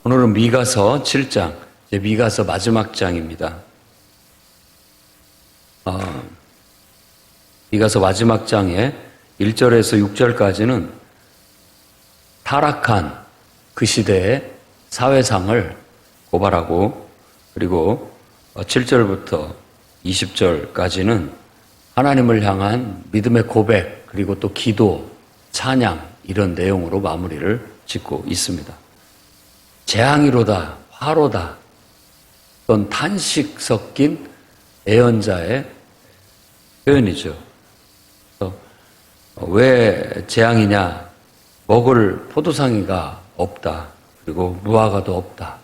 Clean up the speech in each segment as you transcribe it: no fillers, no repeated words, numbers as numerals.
오늘은 미가서 7장, 이제 미가서 마지막 장입니다. 미가서 마지막 장에 1절에서 6절까지는 타락한 그 시대의 사회상을 고발하고, 그리고 7절부터 20절까지는 하나님을 향한 믿음의 고백, 그리고 또 기도, 찬양, 이런 내용으로 마무리를 짓고 있습니다. 재앙이로다, 화로다, 어떤 탄식 섞인 애언자의 표현이죠. 왜 재앙이냐? 먹을 포도상이가 없다. 그리고 무화과도 없다.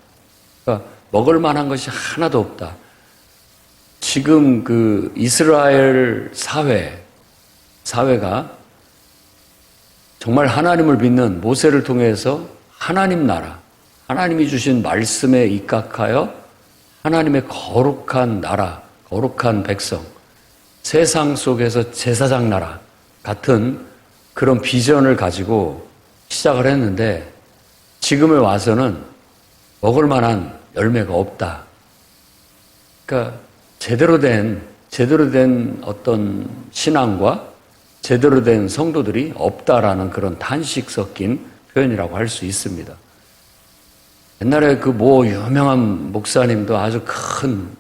그러니까 먹을 만한 것이 하나도 없다. 지금 그 이스라엘 사회가 정말 하나님을 믿는 모세를 통해서 하나님 나라, 하나님이 주신 말씀에 입각하여 하나님의 거룩한 나라, 거룩한 백성, 세상 속에서 제사장 나라 같은 그런 비전을 가지고 시작을 했는데, 지금에 와서는 먹을 만한 열매가 없다. 그러니까 제대로 된 어떤 신앙과 제대로 된 성도들이 없다라는 그런 탄식 섞인 표현이라고 할 수 있습니다. 옛날에 그 유명한 목사님도 아주 한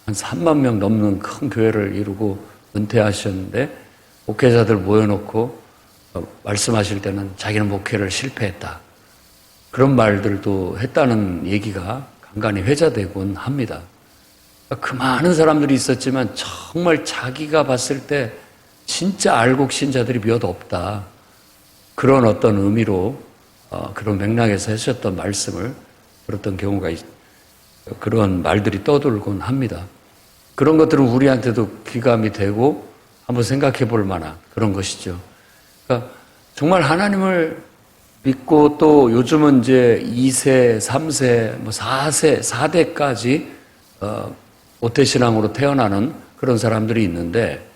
3만 명 넘는 큰 교회를 이루고 은퇴하셨는데, 목회자들 모여놓고 말씀하실 때는 자기는 목회를 실패했다, 그런 말들도 했다는 얘기가 간간히 회자되곤 합니다. 그 많은 사람들이 있었지만 정말 자기가 봤을 때 진짜 알곡 신자들이 몇 없다, 그런 어떤 의미로 그런 맥락에서 하셨던 말씀을 들었던 경우가 그런 말들이 떠돌곤 합니다. 그런 것들은 우리한테도 귀감이 되고 한번 생각해 볼 만한 그런 것이죠. 그러니까 정말 하나님을 믿고, 또 요즘은 이제 2세, 3세, 4세, 4대까지 모태신앙으로 태어나는 그런 사람들이 있는데,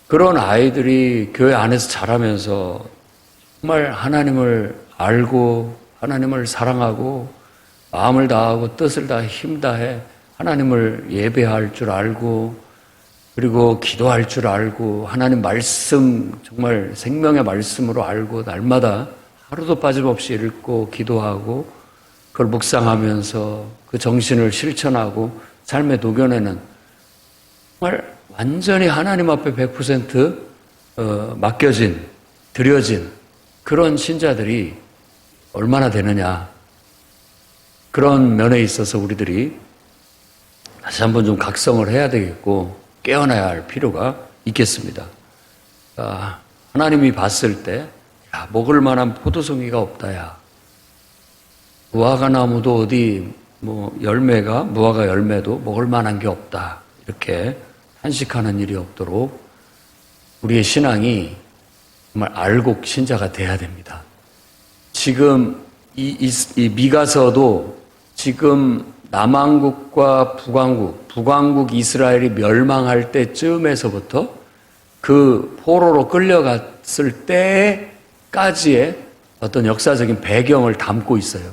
그런 아이들이 교회 안에서 자라면서 정말 하나님을 알고 하나님을 사랑하고 마음을 다하고 뜻을 다해 힘 다해 하나님을 예배할 줄 알고, 그리고 기도할 줄 알고, 하나님 말씀 정말 생명의 말씀으로 알고, 날마다 하루도 빠짐없이 읽고 기도하고 그걸 묵상하면서 그 정신을 실천하고 삶에 녹여내는, 정말 완전히 하나님 앞에 100% 맡겨진, 드려진 그런 신자들이 얼마나 되느냐. 그런 면에 있어서 우리들이 다시 한번 좀 각성을 해야 되겠고 깨어나야 할 필요가 있겠습니다. 하나님이 봤을 때, 먹을 만한 포도송이가 없다, 야. 무화과 나무도 어디 무화과 열매도 먹을 만한 게 없다, 이렇게 탄식하는 일이 없도록 우리의 신앙이 정말 알곡 신자가 돼야 됩니다. 지금 이 미가서도 지금 남왕국과 북왕국 이스라엘이 멸망할 때쯤에서부터 그 포로로 끌려갔을 때까지의 어떤 역사적인 배경을 담고 있어요.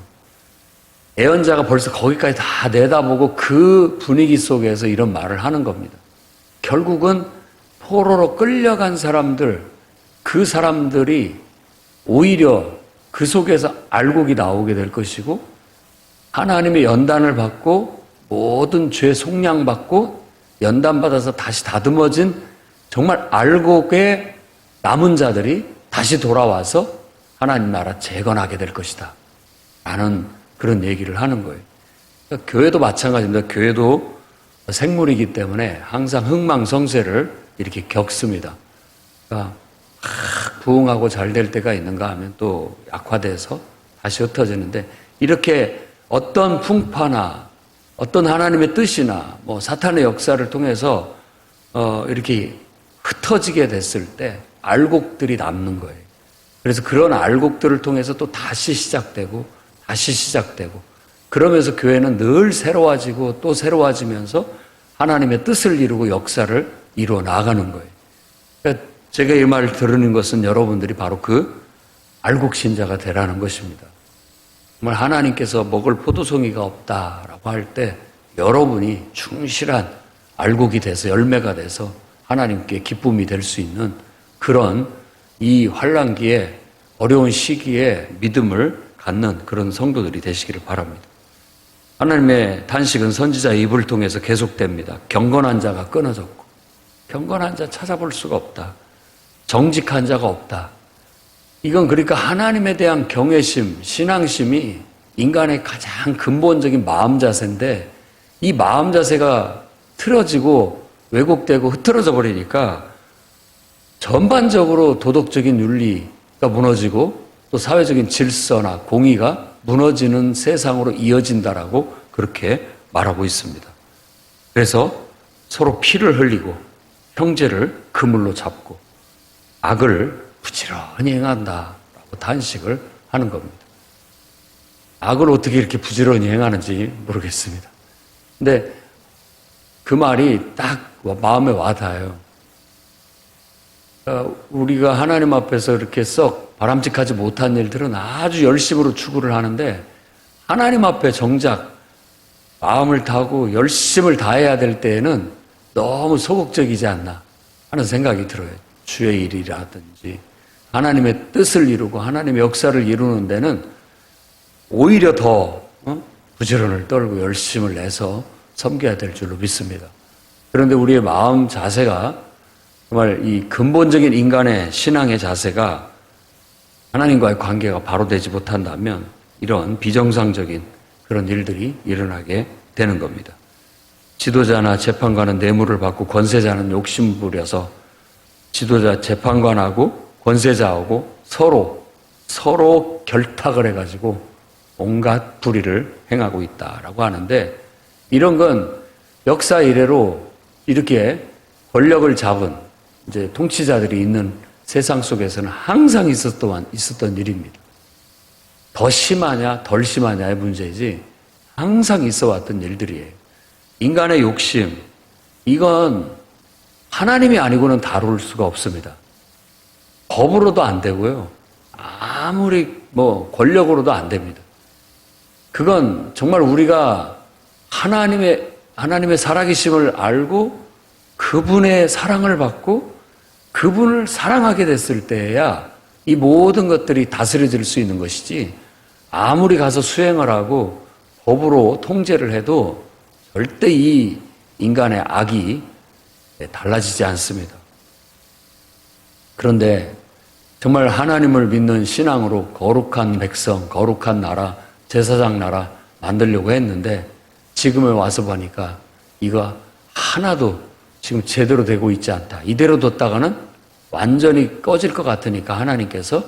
예언자가 벌써 거기까지 다 내다보고 그 분위기 속에서 이런 말을 하는 겁니다. 결국은 포로로 끌려간 사람들, 그 사람들이 오히려 그 속에서 알곡이 나오게 될 것이고, 하나님의 연단을 받고 모든 죄 속량받고 연단받아서 다시 다듬어진 정말 알곡의 남은 자들이 다시 돌아와서 하나님 나라 재건하게 될 것이다 라는 그런 얘기를 하는 거예요. 그러니까 교회도 마찬가지입니다. 교회도 생물이기 때문에 항상 흥망성쇠를 이렇게 겪습니다. 그러니까 부흥하고 잘 될 때가 있는가 하면 또 약화돼서 다시 흩어지는데, 이렇게 어떤 풍파나 어떤 하나님의 뜻이나 사탄의 역사를 통해서 이렇게 흩어지게 됐을 때 알곡들이 남는 거예요. 그래서 그런 알곡들을 통해서 또 다시 시작되고 그러면서 교회는 늘 새로워지고 또 새로워지면서 하나님의 뜻을 이루고 역사를 이루어 나가는 거예요. 그러니까 제가 이 말을 들으는 것은 여러분들이 바로 그 알곡 신자가 되라는 것입니다. 정말 하나님께서 먹을 포도송이가 없다라고 할 때 여러분이 충실한 알곡이 돼서 열매가 돼서 하나님께 기쁨이 될 수 있는 그런 이 환난기에 어려운 시기에 믿음을 갖는 그런 성도들이 되시기를 바랍니다. 하나님의 단식은 선지자의 입을 통해서 계속됩니다. 경건한 자가 끊어졌고 경건한 자 찾아볼 수가 없다. 정직한 자가 없다. 이건 그러니까 하나님에 대한 경외심, 신앙심이 인간의 가장 근본적인 마음 자세인데 이 마음 자세가 틀어지고 왜곡되고 흐트러져 버리니까 전반적으로 도덕적인 윤리가 무너지고 또 사회적인 질서나 공의가 무너지는 세상으로 이어진다라고 그렇게 말하고 있습니다. 그래서 서로 피를 흘리고 형제를 그물로 잡고 악을 부지런히 행한다라고 단식을 하는 겁니다. 악을 어떻게 이렇게 부지런히 행하는지 모르겠습니다. 근데 그 말이 딱 마음에 와닿아요. 우리가 하나님 앞에서 이렇게 썩 바람직하지 못한 일들은 아주 열심으로 추구를 하는데 하나님 앞에 정작 마음을 다하고 열심을 다해야 될 때에는 너무 소극적이지 않나 하는 생각이 들어요. 주의 일이라든지 하나님의 뜻을 이루고 하나님의 역사를 이루는 데는 오히려 더 부지런을 떨고 열심을 내서 섬겨야 될 줄로 믿습니다. 그런데 우리의 마음 자세가 정말 이 근본적인 인간의 신앙의 자세가 하나님과의 관계가 바로 되지 못한다면 이런 비정상적인 그런 일들이 일어나게 되는 겁니다. 지도자나 재판관은 뇌물을 받고 권세자는 욕심 부려서 지도자 재판관하고 권세자하고 서로 결탁을 해가지고 온갖 불의를 행하고 있다라고 하는데 이런 건 역사 이래로 이렇게 권력을 잡은 이제 통치자들이 있는 세상 속에서는 항상 있었던 일입니다. 더 심하냐 덜 심하냐의 문제이지 항상 있어 왔던 일들이에요. 인간의 욕심 이건 하나님이 아니고는 다룰 수가 없습니다. 법으로도 안 되고요. 아무리 권력으로도 안 됩니다. 그건 정말 우리가 하나님의 살아계심을 알고 그분의 사랑을 받고 그분을 사랑하게 됐을 때야 이 모든 것들이 다스려질 수 있는 것이지 아무리 가서 수행을 하고 법으로 통제를 해도 절대 이 인간의 악이 달라지지 않습니다. 그런데 정말 하나님을 믿는 신앙으로 거룩한 백성, 거룩한 나라, 제사장 나라 만들려고 했는데 지금에 와서 보니까 이거 하나도 지금 제대로 되고 있지 않다. 이대로 뒀다가는 완전히 꺼질 것 같으니까 하나님께서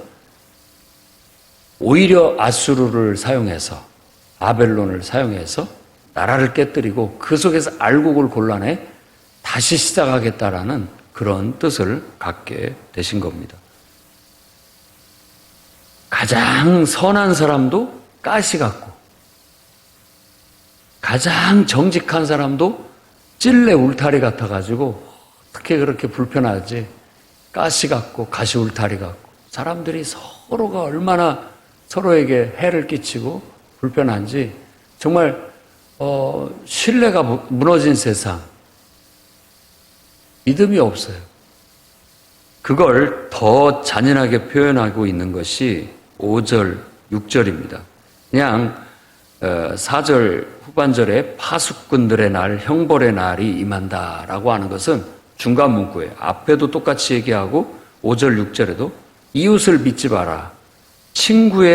오히려 아수르를 사용해서 바벨론을 사용해서 나라를 깨뜨리고 그 속에서 알곡을 골라내 다시 시작하겠다라는 그런 뜻을 갖게 되신 겁니다. 가장 선한 사람도 가시 같고 가장 정직한 사람도 찔레 울타리 같아가지고 어떻게 그렇게 불편하지? 가시 같고 가시 울타리 같고 사람들이 서로가 얼마나 서로에게 해를 끼치고 불편한지 정말 신뢰가 무너진 세상 믿음이 없어요. 그걸 더 잔인하게 표현하고 있는 것이 5절, 6절입니다. 그냥 4절 후반절에 파수꾼들의 날, 형벌의 날이 임한다라고 하는 것은 중간 문구예요. 앞에도 똑같이 얘기하고 5절, 6절에도 이웃을 믿지 마라. 친구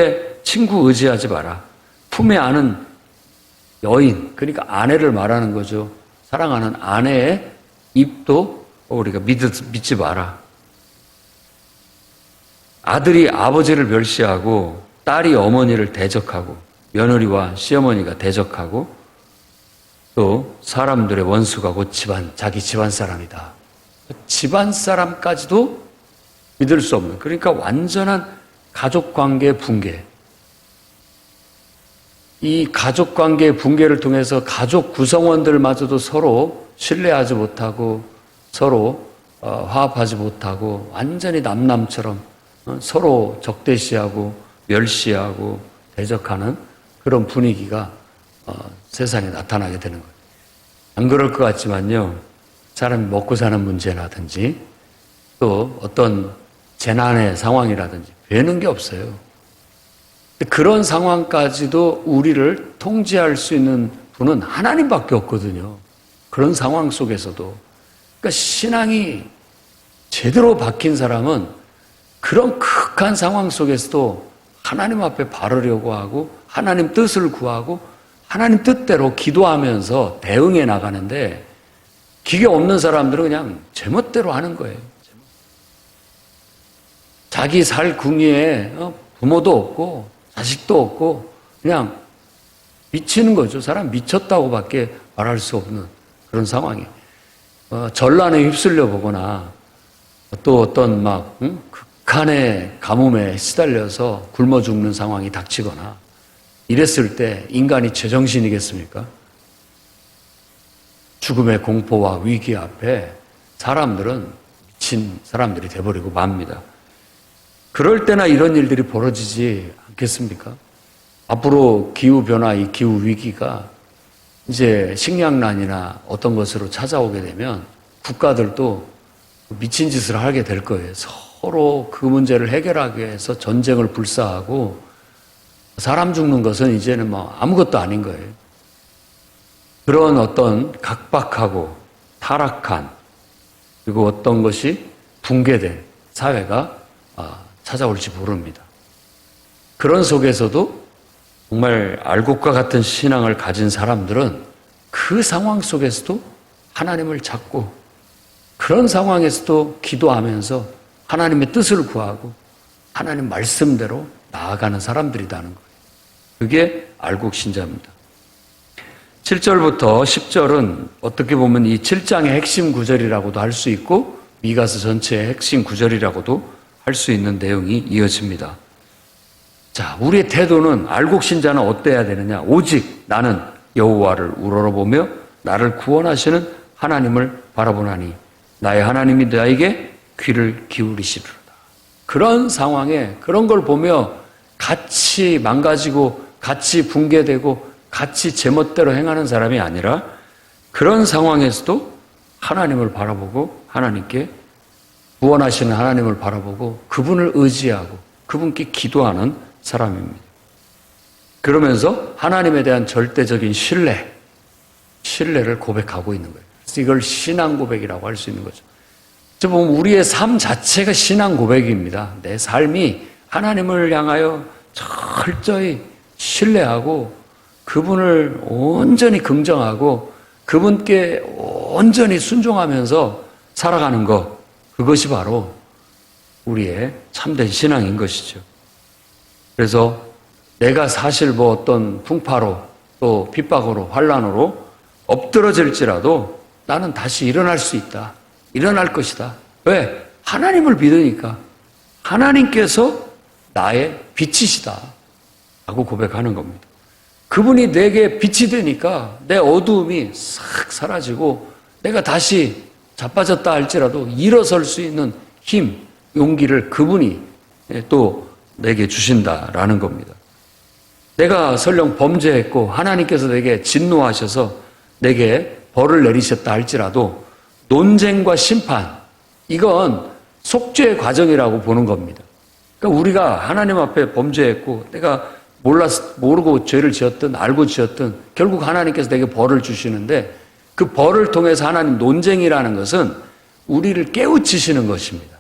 의지하지 마라. 품에 안은 여인, 그러니까 아내를 말하는 거죠. 사랑하는 아내의 입도 우리가 믿지 마라. 아들이 아버지를 멸시하고 딸이 어머니를 대적하고 며느리와 시어머니가 대적하고 또 사람들의 원수가 곧 자기 집안 사람이다. 집안 사람까지도 믿을 수 없는, 그러니까 완전한 가족관계 붕괴. 이 가족관계 붕괴를 통해서 가족 구성원들마저도 서로 신뢰하지 못하고 서로 화합하지 못하고 완전히 남남처럼 서로 적대시하고 멸시하고 대적하는 그런 분위기가 세상에 나타나게 되는 거예요. 안 그럴 것 같지만요. 사람이 먹고 사는 문제라든지 또 어떤 재난의 상황이라든지 되는 게 없어요. 그런 상황까지도 우리를 통제할 수 있는 분은 하나님밖에 없거든요. 그런 상황 속에서도. 그러니까 신앙이 제대로 박힌 사람은 그런 극한 상황 속에서도 하나님 앞에 바르려고 하고 하나님 뜻을 구하고 하나님 뜻대로 기도하면서 대응해 나가는데 기계 없는 사람들은 그냥 제멋대로 하는 거예요. 자기 살 궁리에 부모도 없고 자식도 없고 그냥 미치는 거죠. 사람 미쳤다고밖에 말할 수 없는 그런 상황이에요. 전란에 휩쓸려 보거나 또 어떤 극한의 가뭄에 시달려서 굶어 죽는 상황이 닥치거나 이랬을 때 인간이 제정신이겠습니까? 죽음의 공포와 위기 앞에 사람들은 미친 사람들이 돼버리고 맙니다. 그럴 때나 이런 일들이 벌어지지 않겠습니까? 앞으로 기후변화, 이 기후위기가 이제 식량난이나 어떤 것으로 찾아오게 되면 국가들도 미친 짓을 하게 될 거예요. 서로 그 문제를 해결하기 위해서 전쟁을 불사하고 사람 죽는 것은 이제는 아무것도 아닌 거예요. 그런 어떤 각박하고 타락한 그리고 어떤 것이 붕괴된 사회가 찾아올지 모릅니다. 그런 속에서도 정말 알곡과 같은 신앙을 가진 사람들은 그 상황 속에서도 하나님을 찾고 그런 상황에서도 기도하면서 하나님의 뜻을 구하고 하나님 말씀대로 나아가는 사람들이라는 거예요. 그게 알곡 신자입니다. 7절부터 10절은 어떻게 보면 이 7장의 핵심 구절이라고도 할 수 있고 미가서 전체의 핵심 구절이라고도 할 수 있는 내용이 이어집니다. 자, 우리의 태도는 알곡 신자는 어때야 되느냐? 오직 나는 여호와를 우러러보며 나를 구원하시는 하나님을 바라보나니 나의 하나님이 나에게 귀를 기울이시리로다. 그런 상황에 그런 걸 보며 같이 망가지고 같이 붕괴되고 같이 제멋대로 행하는 사람이 아니라 그런 상황에서도 하나님을 바라보고 하나님께 구원하시는 하나님을 바라보고 그분을 의지하고 그분께 기도하는 사람입니다. 그러면서 하나님에 대한 절대적인 신뢰를 고백하고 있는 거예요. 그래서 이걸 신앙 고백이라고 할 수 있는 거죠. 저 보면 우리의 삶 자체가 신앙 고백입니다. 내 삶이 하나님을 향하여 철저히 신뢰하고 그분을 온전히 긍정하고 그분께 온전히 순종하면서 살아가는 것, 그것이 바로 우리의 참된 신앙인 것이죠. 그래서 내가 사실 어떤 풍파로 또 핍박으로 환난으로 엎드러질지라도 나는 다시 일어날 수 있다. 일어날 것이다. 왜? 하나님을 믿으니까. 하나님께서 나의 빛이시다. 라고 고백하는 겁니다. 그분이 내게 빛이 되니까 내 어두움이 싹 사라지고 내가 다시 자빠졌다 할지라도 일어설 수 있는 힘, 용기를 그분이 또 내게 주신다라는 겁니다. 내가 설령 범죄했고 하나님께서 내게 진노하셔서 내게 벌을 내리셨다 할지라도 논쟁과 심판, 이건 속죄의 과정이라고 보는 겁니다. 그러니까 우리가 하나님 앞에 범죄했고 내가 모르고 죄를 지었든 알고 지었든 결국 하나님께서 내게 벌을 주시는데 그 벌을 통해서 하나님 논쟁이라는 것은 우리를 깨우치시는 것입니다.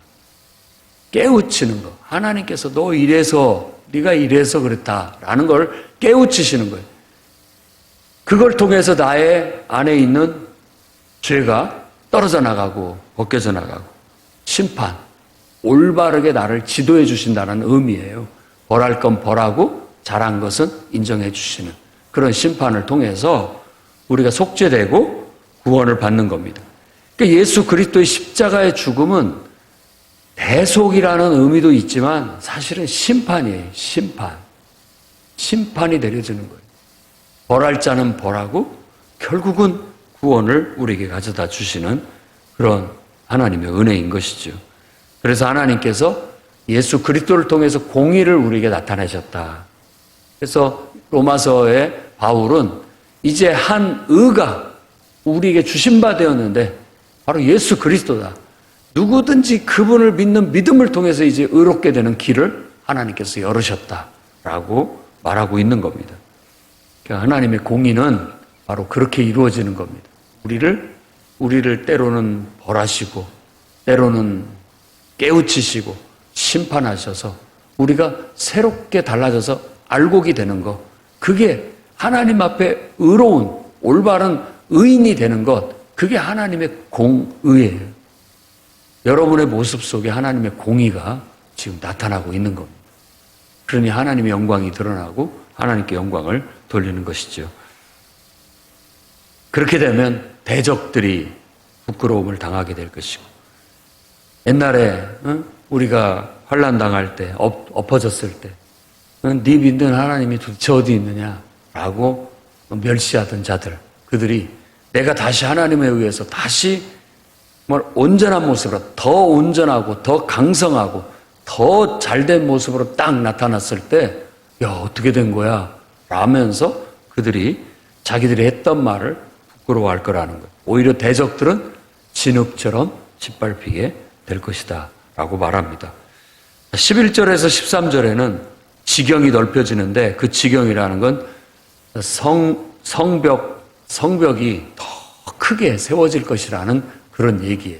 깨우치는 거. 하나님께서 너 이래서 네가 이래서 그렇다라는 걸 깨우치시는 거예요. 그걸 통해서 나의 안에 있는 죄가 떨어져 나가고 벗겨져 나가고 심판, 올바르게 나를 지도해 주신다는 의미예요. 벌할 건 벌하고 잘한 것은 인정해 주시는 그런 심판을 통해서 우리가 속죄되고 구원을 받는 겁니다. 그러니까 예수 그리스도의 십자가의 죽음은 대속이라는 의미도 있지만 사실은 심판이에요. 심판이 내려지는 거예요. 벌할 자는 벌하고 결국은 구원을 우리에게 가져다 주시는 그런 하나님의 은혜인 것이죠. 그래서 하나님께서 예수 그리스도를 통해서 공의를 우리에게 나타내셨다. 그래서 로마서의 바울은 이제 한 의가 우리에게 주신 바 되었는데 바로 예수 그리스도다. 누구든지 그분을 믿는 믿음을 통해서 이제 의롭게 되는 길을 하나님께서 열으셨다라고 말하고 있는 겁니다. 그러니까 하나님의 공의는 바로 그렇게 이루어지는 겁니다. 우리를 때로는 벌하시고 때로는 깨우치시고 심판하셔서 우리가 새롭게 달라져서 알곡이 되는 것, 그게 하나님 앞에 의로운 올바른 의인이 되는 것, 그게 하나님의 공의예요. 여러분의 모습 속에 하나님의 공의가 지금 나타나고 있는 겁니다. 그러니 하나님의 영광이 드러나고 하나님께 영광을 돌리는 것이죠. 그렇게 되면 대적들이 부끄러움을 당하게 될 것이고, 옛날에 우리가 환난 당할 때, 엎어졌을 때, 네 믿는 하나님이 도대체 어디 있느냐라고 멸시하던 자들, 그들이 내가 다시 하나님에 의해서 다시 온전한 모습으로, 더 온전하고 더 강성하고 더 잘된 모습으로 딱 나타났을 때, 야, 어떻게 된 거야? 라면서 그들이 자기들이 했던 말을 부끄러워할 거라는 거예요. 오히려 대적들은 진흙처럼 짓밟히게 될 것이다 라고 말합니다. 11절에서 13절에는 지경이 넓혀지는데, 그 지경이라는 건 성벽이 더 크게 세워질 것이라는 그런 얘기예요.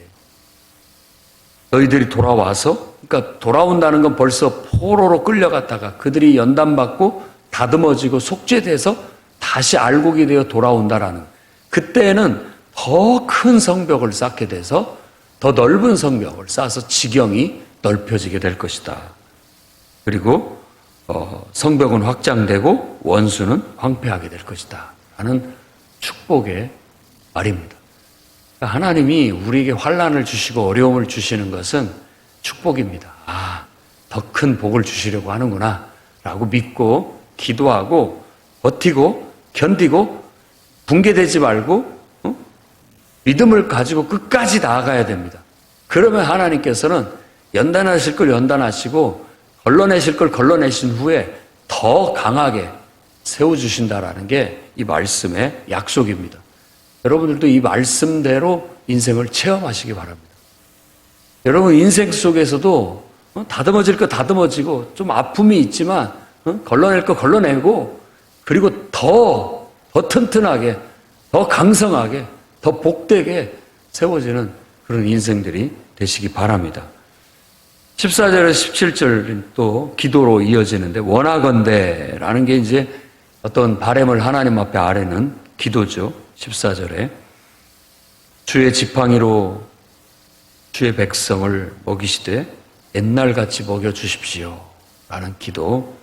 너희들이 돌아와서, 그러니까 돌아온다는 건 벌써 포로로 끌려갔다가 그들이 연단받고 다듬어지고 속죄돼서 다시 알곡이 되어 돌아온다라는 거예요. 그때는 더 큰 성벽을 쌓게 돼서 더 넓은 성벽을 쌓아서 지경이 넓혀지게 될 것이다. 그리고 성벽은 확장되고 원수는 황폐하게 될 것이다 라는 축복의 말입니다. 그러니까 하나님이 우리에게 환난을 주시고 어려움을 주시는 것은 축복입니다. 아, 더 큰 복을 주시려고 하는구나 라고 믿고 기도하고 버티고 견디고 붕괴되지 말고 믿음을 가지고 끝까지 나아가야 됩니다. 그러면 하나님께서는 연단하실 걸 연단하시고 걸러내실 걸 걸러내신 후에 더 강하게 세워주신다라는 게 이 말씀의 약속입니다. 여러분들도 이 말씀대로 인생을 체험하시기 바랍니다. 여러분 인생 속에서도 다듬어질 거 다듬어지고 좀 아픔이 있지만 걸러낼 거 걸러내고, 그리고 더 튼튼하게, 더 강성하게, 더 복되게 세워지는 그런 인생들이 되시기 바랍니다. 14절에서 17절 또 기도로 이어지는데, 원하건대라는 게 이제 어떤 바람을 하나님 앞에 아뢰는 기도죠. 14절에 주의 지팡이로 주의 백성을 먹이시되 옛날같이 먹여주십시오 라는 기도.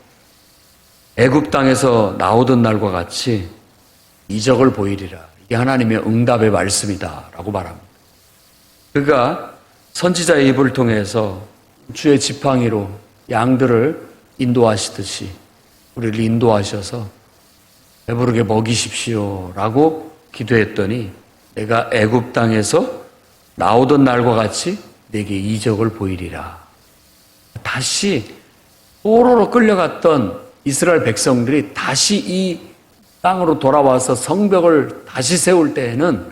애굽 땅에서 나오던 날과 같이 이적을 보이리라. 이게 하나님의 응답의 말씀이다 라고 말합니다. 그가 선지자의 입을 통해서 주의 지팡이로 양들을 인도하시듯이 우리를 인도하셔서 배부르게 먹이십시오 라고 기도했더니, 내가 애굽 땅에서 나오던 날과 같이 내게 이적을 보이리라. 다시 포로로 끌려갔던 이스라엘 백성들이 다시 이 땅으로 돌아와서 성벽을 다시 세울 때에는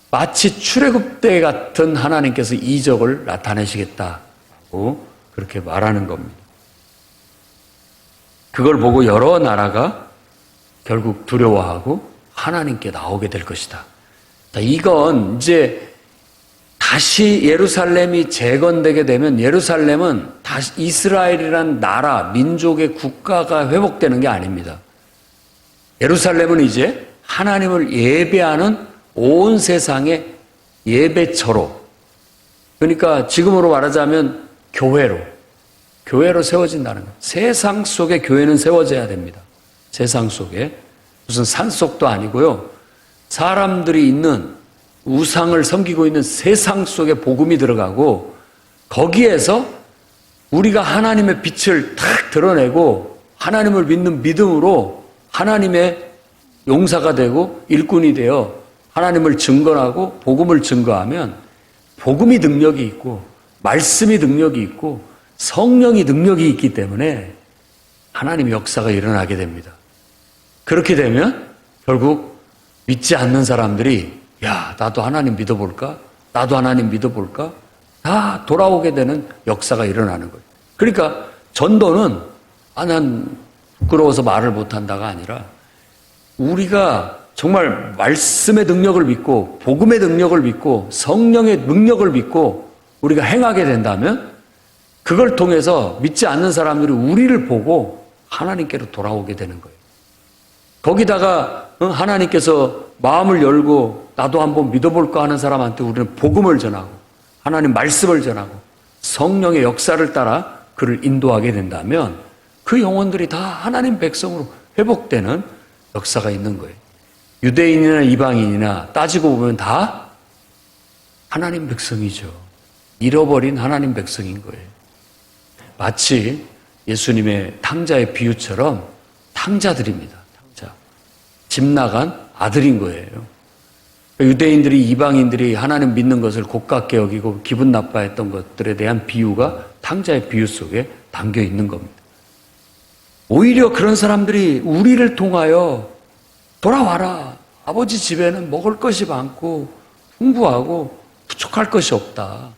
마치 출애굽 때 같은 하나님께서 이적을 나타내시겠다고 그렇게 말하는 겁니다. 그걸 보고 여러 나라가 결국 두려워하고 하나님께 나오게 될 것이다. 이건 이제 다시 예루살렘이 재건되게 되면 예루살렘은 다시 이스라엘이란 나라, 민족의 국가가 회복되는 게 아닙니다. 예루살렘은 이제 하나님을 예배하는 온 세상의 예배처로, 그러니까 지금으로 말하자면 교회로 세워진다는 거예요. 세상 속에 교회는 세워져야 됩니다. 세상 속에 무슨 산속도 아니고요. 사람들이 있는 우상을 섬기고 있는 세상 속에 복음이 들어가고, 거기에서 우리가 하나님의 빛을 탁 드러내고 하나님을 믿는 믿음으로 하나님의 용사가 되고 일꾼이 되어 하나님을 증거하고 복음을 증거하면, 복음이 능력이 있고 말씀이 능력이 있고 성령이 능력이 있기 때문에 하나님의 역사가 일어나게 됩니다. 그렇게 되면 결국 믿지 않는 사람들이 야, 나도 하나님 믿어볼까? 나도 하나님 믿어볼까? 다 돌아오게 되는 역사가 일어나는 거예요. 그러니까 전도는 난 부끄러워서 말을 못한다가 아니라 우리가 정말 말씀의 능력을 믿고 복음의 능력을 믿고 성령의 능력을 믿고 우리가 행하게 된다면 그걸 통해서 믿지 않는 사람들이 우리를 보고 하나님께로 돌아오게 되는 거예요. 거기다가 하나님께서 마음을 열고 나도 한번 믿어볼까 하는 사람한테 우리는 복음을 전하고 하나님 말씀을 전하고 성령의 역사를 따라 그를 인도하게 된다면 그 영혼들이 다 하나님 백성으로 회복되는 역사가 있는 거예요. 유대인이나 이방인이나 따지고 보면 다 하나님 백성이죠. 잃어버린 하나님 백성인 거예요. 마치 예수님의 탕자의 비유처럼 탕자들입니다. 탕자. 집 나간 아들인 거예요. 유대인들이 이방인들이 하나님 믿는 것을 고깝게 여기고 기분 나빠했던 것들에 대한 비유가 탕자의 비유 속에 담겨 있는 겁니다. 오히려 그런 사람들이 우리를 통하여 돌아와라. 아버지 집에는 먹을 것이 많고 풍부하고 부족할 것이 없다.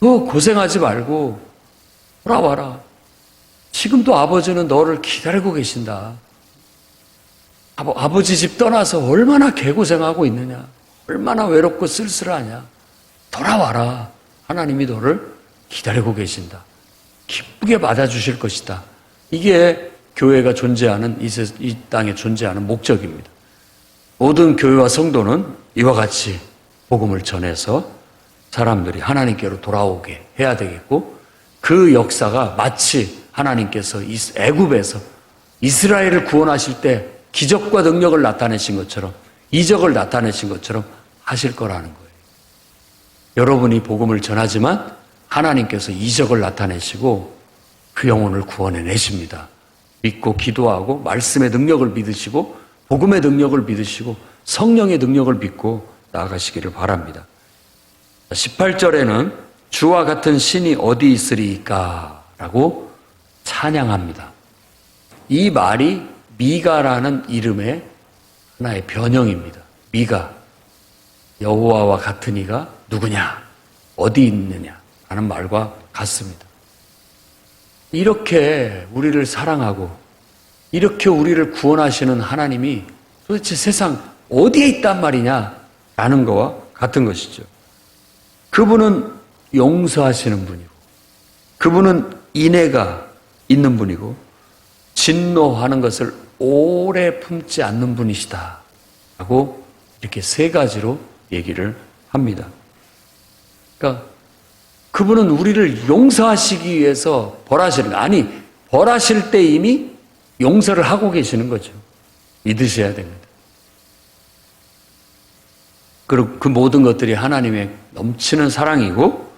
너 고생하지 말고 돌아와라. 지금도 아버지는 너를 기다리고 계신다. 아버지 집 떠나서 얼마나 개고생하고 있느냐. 얼마나 외롭고 쓸쓸하냐. 돌아와라. 하나님이 너를 기다리고 계신다. 기쁘게 맞아주실 것이다. 이게 교회가 존재하는 이 땅에 존재하는 목적입니다. 모든 교회와 성도는 이와 같이 복음을 전해서 사람들이 하나님께로 돌아오게 해야 되겠고 그 역사가 마치 하나님께서 애굽에서 이스라엘을 구원하실 때 기적과 능력을 나타내신 것처럼 이적을 나타내신 것처럼 하실 거라는 거예요. 여러분이 복음을 전하지만 하나님께서 이적을 나타내시고 그 영혼을 구원해 내십니다. 믿고 기도하고 말씀의 능력을 믿으시고 복음의 능력을 믿으시고 성령의 능력을 믿고 나아가시기를 바랍니다. 18절에는 주와 같은 신이 어디 있으리까? 라고 찬양합니다. 이 말이 미가라는 이름의 하나의 변형입니다. 미가, 여호와와 같은 이가 누구냐? 어디 있느냐? 라는 말과 같습니다. 이렇게 우리를 사랑하고 이렇게 우리를 구원하시는 하나님이 도대체 세상 어디에 있단 말이냐? 라는 거와 같은 것이죠. 그분은 용서하시는 분이고 그분은 인애가 있는 분이고 진노하는 것을 오래 품지 않는 분이시다 라고 이렇게 세 가지로 얘기를 합니다. 그러니까 그분은 우리를 용서하시기 위해서 벌하시는 거 아니 벌하실 때 이미 용서를 하고 계시는 거죠. 믿으셔야 됩니다. 그리고 그 모든 것들이 하나님의 넘치는 사랑이고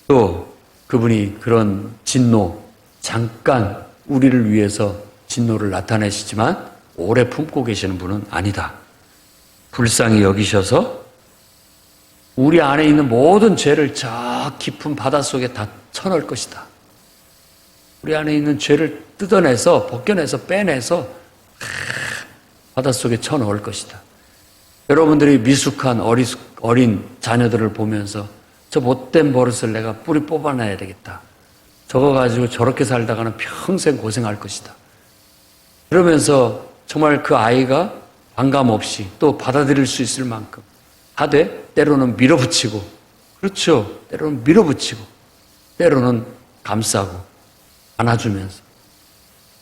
또 그분이 그런 진노 잠깐 우리를 위해서 진노를 나타내시지만 오래 품고 계시는 분은 아니다. 불쌍히 여기셔서 우리 안에 있는 모든 죄를 저 깊은 바닷속에 다 쳐넣을 것이다. 우리 안에 있는 죄를 뜯어내서 벗겨내서 빼내서 바닷속에 쳐넣을 것이다. 여러분들이 미숙한 어린 자녀들을 보면서 저 못된 버릇을 내가 뿌리 뽑아내야 되겠다. 저거 가지고 저렇게 살다가는 평생 고생할 것이다. 그러면서 정말 그 아이가 반감 없이 또 받아들일 수 있을 만큼 하되 때로는 밀어붙이고 그렇죠. 때로는 밀어붙이고 때로는 감싸고 안아주면서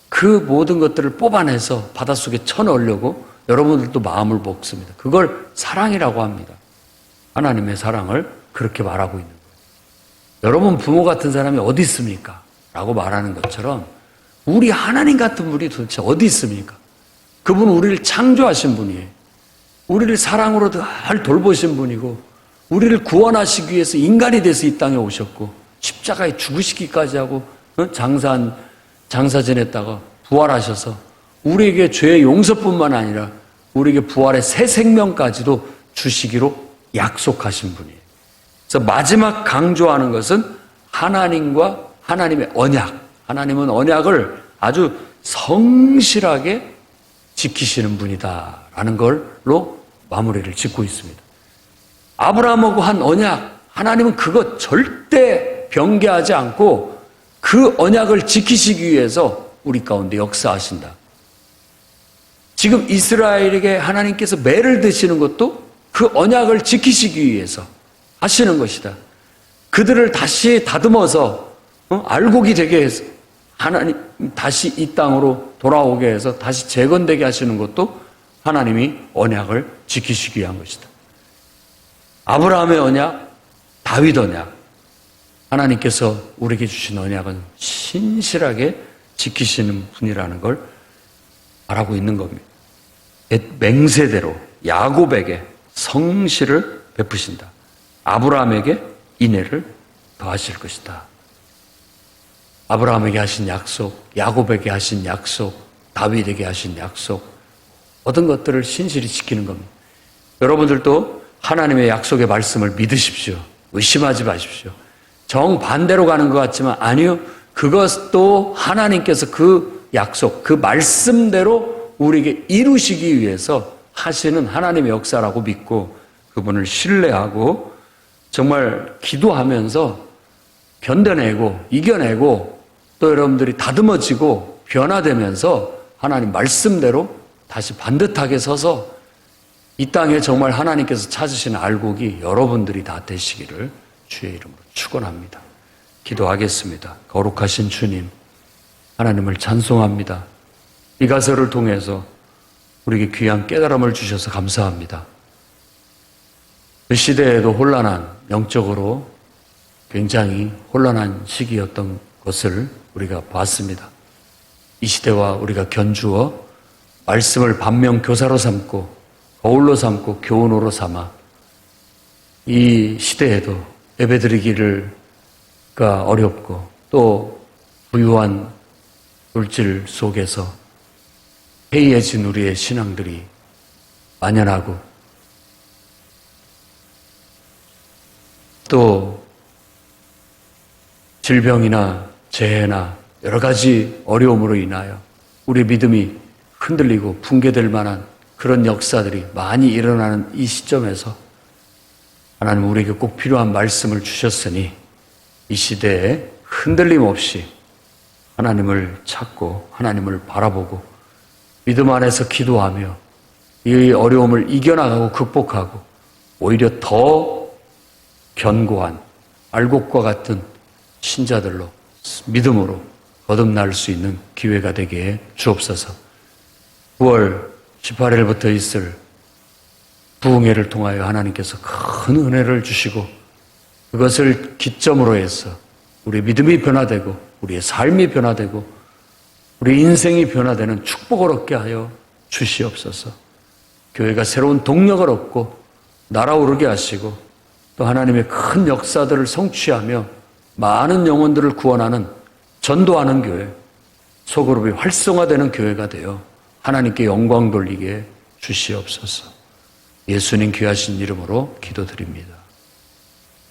그 모든 것들을 뽑아내서 바닷속에 쳐넣으려고 여러분들도 마음을 먹습니다. 그걸 사랑이라고 합니다. 하나님의 사랑을 그렇게 말하고 있는 거예요. 여러분 부모 같은 사람이 어디 있습니까? 라고 말하는 것처럼 우리 하나님 같은 분이 도대체 어디 있습니까? 그분은 우리를 창조하신 분이에요. 우리를 사랑으로 늘 돌보신 분이고 우리를 구원하시기 위해서 인간이 돼서 이 땅에 오셨고 십자가에 죽으시기까지 하고 장사 지냈다가 부활하셔서 우리에게 죄의 용서뿐만 아니라 우리에게 부활의 새 생명까지도 주시기로 약속하신 분이에요. 그래서 마지막 강조하는 것은 하나님과 하나님의 언약, 하나님은 언약을 아주 성실하게 지키시는 분이다라는 걸로 마무리를 짓고 있습니다. 아브라함하고 한 언약, 하나님은 그것 절대 변개하지 않고 그 언약을 지키시기 위해서 우리 가운데 역사하신다. 지금 이스라엘에게 하나님께서 매를 드시는 것도 그 언약을 지키시기 위해서 하시는 것이다. 그들을 다시 다듬어서 알곡이 되게 해서 하나님 다시 이 땅으로 돌아오게 해서 다시 재건되게 하시는 것도 하나님이 언약을 지키시기 위한 것이다. 아브라함의 언약, 다윗 언약, 하나님께서 우리에게 주신 언약은 신실하게 지키시는 분이라는 걸 말하고 있는 겁니다. 맹세대로 야곱에게 성실을 베푸신다. 아브라함에게 인애를 더하실 것이다. 아브라함에게 하신 약속, 야곱에게 하신 약속, 다윗에게 하신 약속, 모든 것들을 신실히 지키는 겁니다. 여러분들도 하나님의 약속의 말씀을 믿으십시오. 의심하지 마십시오. 정반대로 가는 것 같지만 아니요. 그것도 하나님께서 그 약속, 그 말씀대로 우리에게 이루시기 위해서 하시는 하나님의 역사라고 믿고 그분을 신뢰하고 정말 기도하면서 견뎌내고 이겨내고 또 여러분들이 다듬어지고 변화되면서 하나님 말씀대로 다시 반듯하게 서서 이 땅에 정말 하나님께서 찾으시는 알곡이 여러분들이 다 되시기를 주의 이름으로 축원합니다. 기도하겠습니다. 거룩하신 주님, 하나님을 찬송합니다. 이 가설을 통해서 우리에게 귀한 깨달음을 주셔서 감사합니다. 그 시대에도 혼란한, 영적으로 굉장히 혼란한 시기였던 것을 우리가 봤습니다. 이 시대와 우리가 견주어 말씀을 반면교사로 삼고 거울로 삼고 교훈으로 삼아 이 시대에도 예배드리기가 어렵고 또 부유한 물질 속에서 해이해진 우리의 신앙들이 만연하고 또 질병이나 재해나 여러 가지 어려움으로 인하여 우리 믿음이 흔들리고 붕괴될 만한 그런 역사들이 많이 일어나는 이 시점에서 하나님 우리에게 꼭 필요한 말씀을 주셨으니 이 시대에 흔들림 없이 하나님을 찾고 하나님을 바라보고 믿음 안에서 기도하며 이 어려움을 이겨나가고 극복하고 오히려 더 견고한 알곡과 같은 신자들로 믿음으로 거듭날 수 있는 기회가 되게 해 주옵소서. 9월 18일부터 있을 부흥회를 통하여 하나님께서 큰 은혜를 주시고 그것을 기점으로 해서 우리 믿음이 변화되고 우리의 삶이 변화되고 우리 인생이 변화되는 축복을 얻게 하여 주시옵소서. 교회가 새로운 동력을 얻고 날아오르게 하시고 또 하나님의 큰 역사들을 성취하며 많은 영혼들을 구원하는 전도하는 교회, 소그룹이 활성화되는 교회가 되어 하나님께 영광 돌리게 주시옵소서. 예수님 귀하신 이름으로 기도드립니다.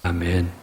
아멘.